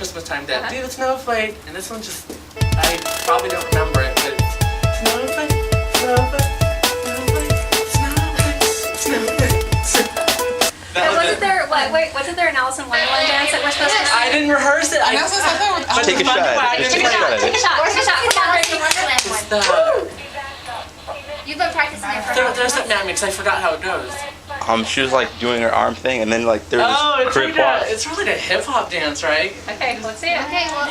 Christmas time that do the snowflake, and this one just, I probably don't remember it, but snowflake, snowflake, snowflake, snowflake, snowflake. Wasn't there an Alice in Wonderland dance that we're supposed to do? I didn't rehearse it. Take a shot. Just take a shot at it. Take a shot. Come on, Ricky. It's the, You've been practicing it for there's that mammy because I forgot how it goes. She was like doing her arm thing, and then like there was Oh, this it's crip like walk. it's really a hip hop dance, right? Okay, let's see it. Okay, well,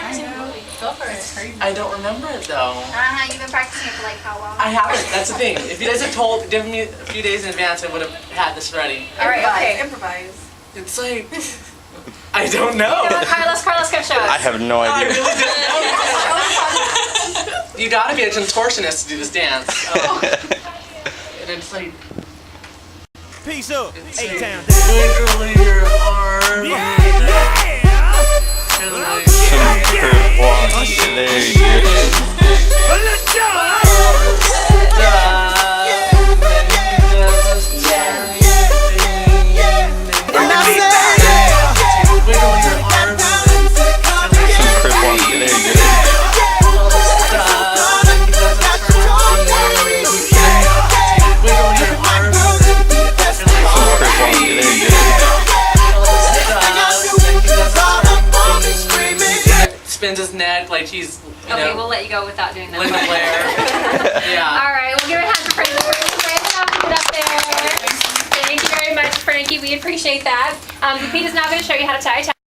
Go for it. I don't remember it though. you've been practicing it for like how long? I haven't. That's the thing. If you guys had given me a few days in advance, I would have had this ready. All right, okay. Improvise. It's like I don't know. Carlos, come show I us. have no I idea. really didn't know. You gotta be a contortionist to do this dance. And it's like Peace up, A-Town. wiggling your arm. And like, Some crip walk. There you go. Some crip walk. There you go. Some crip walk. There you go. Spins his neck like he's, you Okay, know, we'll let you go without doing that. Linda Blair. Yeah. All right, we'll give it a hand for Frankie. Get up there. Thank you very much, Frankie. We appreciate that. Pete is now going to show you how to tie a tie.